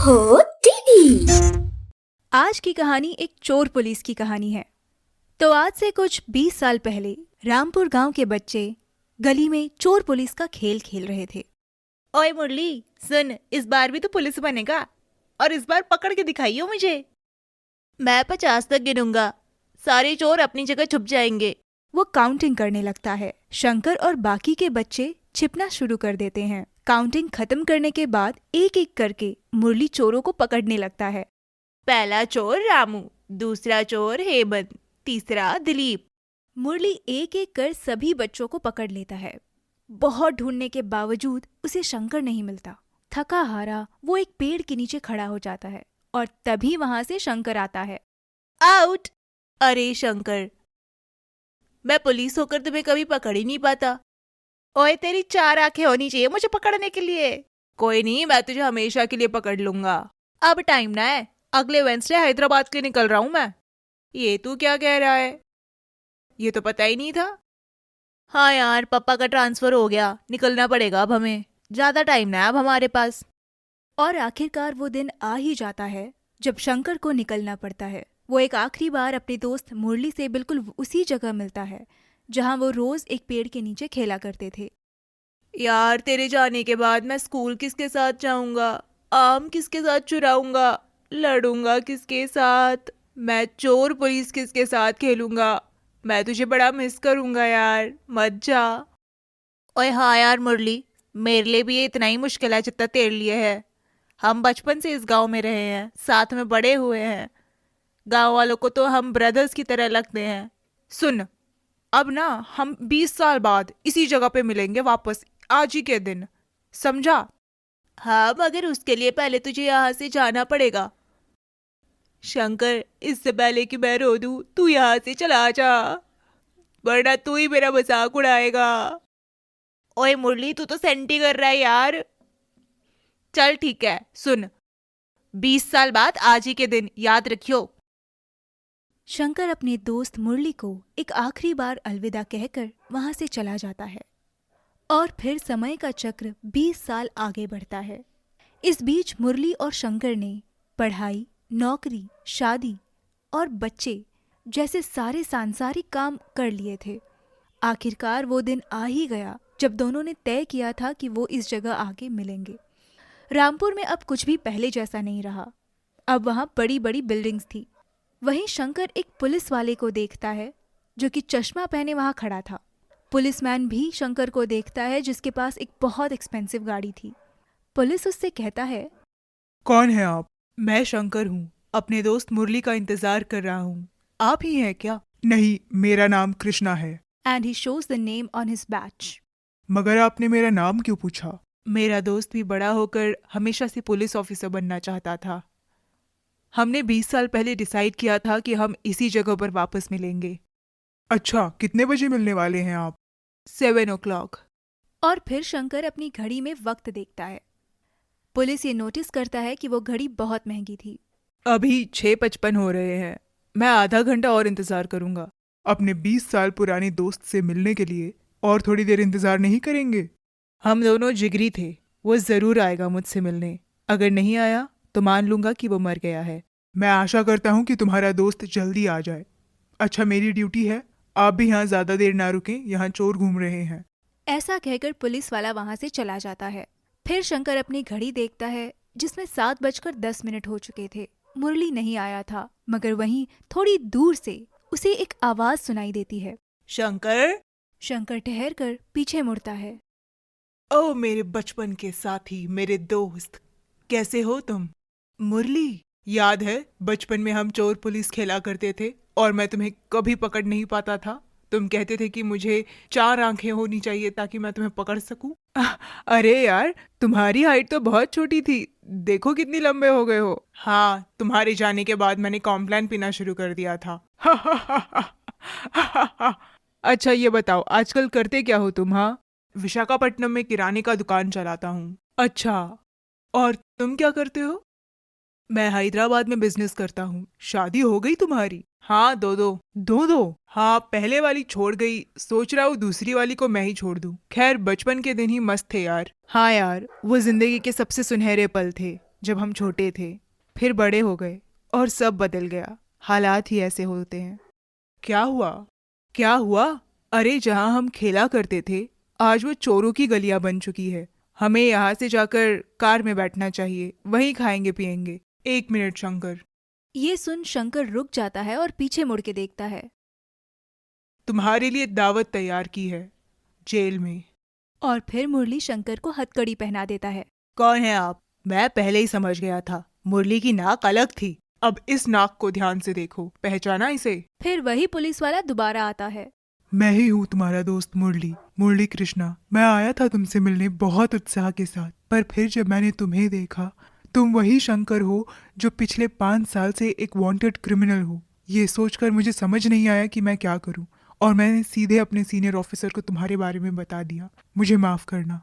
ओहो टीवी। आज की कहानी एक चोर पुलिस की कहानी है। तो आज से कुछ 20 साल पहले रामपुर गांव के बच्चे गली में चोर पुलिस का खेल खेल रहे थे। ओए मुरली, सुन, इस बार भी तो पुलिस बनेगा और इस बार पकड़ के दिखाइयो मुझे। मैं 50 तक गिनूंगा, सारे चोर अपनी जगह छुप जाएंगे। वो काउंटिंग करने लगता है। शंकर और बाकी के बच्चे छिपना शुरू कर देते हैं। काउंटिंग खत्म करने के बाद एक एक करके मुरली चोरों को पकड़ने लगता है। पहला चोर रामू, दूसरा चोर हेमंत, तीसरा दिलीप। मुरली एक एक कर सभी बच्चों को पकड़ लेता है। बहुत ढूंढने के बावजूद उसे शंकर नहीं मिलता। थका हारा वो एक पेड़ के नीचे खड़ा हो जाता है और तभी वहां से शंकर आता है। आउट! अरे शंकर, मैं पुलिस होकर तुम्हें कभी पकड़ ही नहीं पाता। ओए, तेरी 4 आंखें होनी चाहिए मुझे पकड़ने के लिए। कोई नहीं, मैं तुझे हमेशा के लिए पकड़ लूंगा। अब टाइम ना है, अगले वेंसडे हैदराबाद के लिए निकल रहा हूं मैं। ये तू क्या कह रहा है? ये तो पता ही नहीं था। हाँ यार, पापा का ट्रांसफर हो गया, निकलना पड़ेगा अब हमें। ज्यादा टाइम ना है अब हमारे पास। और आखिरकार वो दिन आ ही जाता है जब शंकर को निकलना पड़ता है। वो एक आखिरी बार अपने दोस्त मुरली से बिल्कुल उसी जगह मिलता है जहां वो रोज एक पेड़ के नीचे खेला करते थे। यार, तेरे जाने के बाद मैं स्कूल किसके साथ जाऊंगा? आम किसके साथ चुराऊंगा? लड़ूंगा किसके साथ? मैं चोर पुलिस किसके साथ खेलूंगा? मैं तुझे बड़ा मिस करूंगा यार, मत जा। ओए हाँ यार मुरली, मेरे लिए भी ये इतना ही मुश्किल है जितना तेरे लिए है। हम बचपन से इस गांव में रहे हैं, साथ में बड़े हुए हैं। गांव वालों को तो हम ब्रदर्स की तरह लगते हैं। सुन, अब ना हम 20 साल बाद इसी जगह पे मिलेंगे वापस, आज ही के दिन, समझा? हाँ, मगर उसके लिए पहले तुझे यहाँ से जाना पड़ेगा। शंकर, इससे पहले कि मैं रो दूं, तू यहाँ से चला जा, वरना तू ही मेरा मजाक उड़ाएगा। ओए मुरली, तू तो सेंटी कर रहा है यार। चल ठीक है, सुन, 20 साल बाद आज ही के दिन, याद रखियो। शंकर अपने दोस्त मुरली को एक आखिरी बार अलविदा कहकर वहां से चला जाता है और फिर समय का चक्र 20 साल आगे बढ़ता है। इस बीच मुरली और शंकर ने पढ़ाई, नौकरी, शादी और बच्चे जैसे सारे सांसारिक काम कर लिए थे। आखिरकार वो दिन आ ही गया जब दोनों ने तय किया था कि वो इस जगह आके मिलेंगे। रामपुर में अब कुछ भी पहले जैसा नहीं रहा। अब वहाँ बड़ी बड़ी बिल्डिंग्स थी। वहीं शंकर एक पुलिस वाले को देखता है जो कि चश्मा पहने वहां खड़ा था। पुलिसमैन भी शंकर को देखता है जिसके पास एक बहुत एक्सपेंसिव गाड़ी थी। पुलिस उससे कहता है, कौन है आप? मैं शंकर हूँ, अपने दोस्त मुरली का इंतजार कर रहा हूँ। आप ही हैं क्या? नहीं, मेरा नाम कृष्णा है। And he shows the name on his batch. मगर आपने मेरा नाम क्यों पूछा? मेरा दोस्त भी बड़ा होकर हमेशा से पुलिस ऑफिसर बनना चाहता था। हमने 20 साल पहले डिसाइड किया था कि हम इसी जगह पर वापस मिलेंगे। अच्छा, कितने बजे मिलने वाले हैं आप? 7 o'clock। और फिर शंकर अपनी घड़ी में वक्त देखता है। पुलिस ये नोटिस करता है कि वो घड़ी बहुत महंगी थी। अभी 6:55 हो रहे हैं, मैं आधा घंटा और इंतजार करूंगा। अपने 20 साल पुराने दोस्त से मिलने के लिए और थोड़ी देर इंतजार नहीं करेंगे? हम दोनों जिगरी थे, वो जरूर आएगा मुझसे मिलने। अगर नहीं आया तो मान लूंगा कि वो मर गया है। मैं आशा करता हूँ कि तुम्हारा दोस्त जल्दी आ जाए। अच्छा, मेरी ड्यूटी है, आप भी यहाँ ज्यादा देर ना रुकें, यहाँ चोर घूम रहे हैं। ऐसा कहकर पुलिस वाला वहां से चला जाता है। फिर शंकर अपनी घड़ी देखता है जिसमें 7:10 हो चुके थे। मुरली नहीं आया था, मगर वहीं थोड़ी दूर से उसे एक आवाज सुनाई देती है। शंकर! शंकर ठहर कर पीछे मुड़ता है। ओ मेरे बचपन के साथी, मेरे दोस्त, कैसे हो तुम? मुरली, याद है बचपन में हम चोर पुलिस खेला करते थे और मैं तुम्हें कभी पकड़ नहीं पाता था। तुम कहते थे कि मुझे 4 आंखें होनी चाहिए ताकि मैं तुम्हें पकड़ सकूं। अरे यार, तुम्हारी हाइट तो बहुत छोटी थी, देखो कितनी लंबे हो गए हो। हाँ, तुम्हारे जाने के बाद मैंने कॉम्प्लान पीना शुरू कर दिया था। अच्छा ये बताओ, आजकल करते क्या हो तुम? हाँ, विशाखापट्टनम में किराने का दुकान चलाता हूँ। अच्छा, और तुम क्या करते हो? मैं हैदराबाद में बिजनेस करता हूँ। शादी हो गई तुम्हारी? हाँ, दो। हाँ, पहले वाली छोड़ गई, सोच रहा हूँ दूसरी वाली को मैं ही छोड़ दूँ। खैर, बचपन के दिन ही मस्त थे यार। हाँ यार, वो जिंदगी के सबसे सुनहरे पल थे। जब हम छोटे थे, फिर बड़े हो गए और सब बदल गया। हालात ही ऐसे होते हैं। क्या हुआ? क्या हुआ? अरे जहाँ हम खेला करते थे, आज वो चोरों की गलियां बन चुकी है। हमें यहाँ से जाकर कार में बैठना चाहिए, वहीं खाएंगे पिएंगे। 1 मिनट शंकर। ये सुन शंकर रुक जाता है और पीछे मुड़ के देखता है। तुम्हारे लिए दावत तैयार की है, जेल में। और फिर मुरली शंकर को हथकड़ी पहना देता है। कौन है आप? मैं पहले ही समझ गया था, मुरली की नाक अलग थी। अब इस नाक को ध्यान से देखो, पहचाना इसे? फिर वही पुलिस वाला दोबारा आता है। मैं ही हूँ तुम्हारा दोस्त मुरली, मुरली कृष्णा। मैं आया था तुमसे मिलने बहुत उत्साह के साथ, पर फिर जब मैंने तुम्हें देखा, तुम वही शंकर हो जो पिछले 5 साल से एक वांटेड क्रिमिनल हो। ये सोचकर मुझे समझ नहीं आया कि मैं क्या करूं, और मैंने सीधे अपने सीनियर ऑफिसर को तुम्हारे बारे में बता दिया। मुझे माफ करना।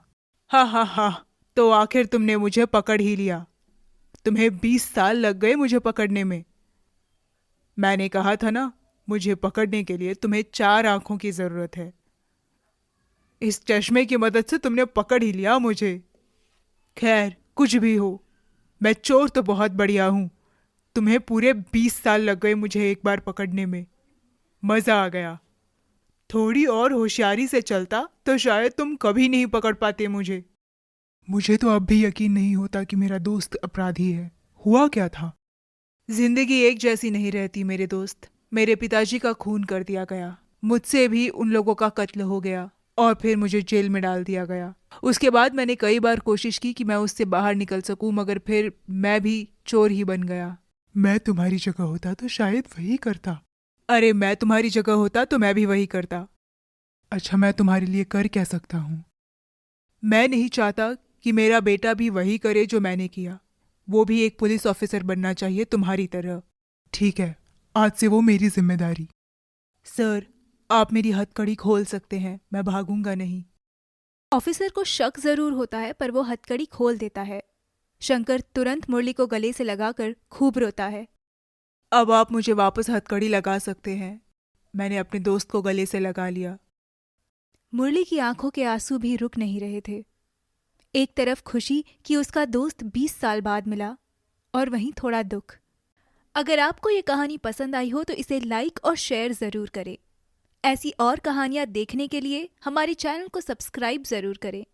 हा हा हा, तो आखिर तुमने मुझे पकड़ ही लिया। तुम्हें 20 साल लग गए मुझे पकड़ने में। मैंने कहा था ना, मुझे पकड़ने के लिए तुम्हें 4 आंखों की जरूरत है। इस चश्मे की मदद से तुमने पकड़ ही लिया मुझे। खैर, कुछ भी हो, मैं चोर तो बहुत बढ़िया हूं। तुम्हें पूरे 20 साल लग गए मुझे एक बार पकड़ने में। मजा आ गया। थोड़ी और होशियारी से चलता तो शायद तुम कभी नहीं पकड़ पाते मुझे। मुझे तो अब भी यकीन नहीं होता कि मेरा दोस्त अपराधी है। हुआ क्या था? जिंदगी एक जैसी नहीं रहती मेरे दोस्त। मेरे पिताजी का खून कर दिया गया, मुझसे भी उन लोगों का कत्ल हो गया, और फिर मुझे जेल में डाल दिया गया। उसके बाद मैंने कई बार कोशिश की कि मैं उससे बाहर निकल सकूं, मगर फिर मैं भी चोर ही बन गया। मैं तुम्हारी जगह होता तो शायद वही करता। अरे मैं तुम्हारी जगह होता तो मैं भी वही करता। अच्छा, मैं तुम्हारे लिए कर क्या सकता हूँ? मैं नहीं चाहता कि मेरा बेटा भी वही करे जो मैंने किया। वो भी एक पुलिस ऑफिसर बनना चाहिए तुम्हारी तरह। ठीक है, आज से वो मेरी जिम्मेदारी। सर, आप मेरी हथकड़ी खोल सकते हैं, मैं भागूंगा नहीं। ऑफिसर को शक जरूर होता है, पर वो हथकड़ी खोल देता है। शंकर तुरंत मुरली को गले से लगाकर खूब रोता है। अब आप मुझे वापस हथकड़ी लगा सकते हैं। मैंने अपने दोस्त को गले से लगा लिया। मुरली की आंखों के आंसू भी रुक नहीं रहे थे। एक तरफ खुशी कि उसका दोस्त 20 साल बाद मिला, और वहीं थोड़ा दुख। अगर आपको ये कहानी पसंद आई हो तो इसे लाइक और शेयर ज़रूर करें। ऐसी और कहानियाँ देखने के लिए हमारे चैनल को सब्सक्राइब ज़रूर करें।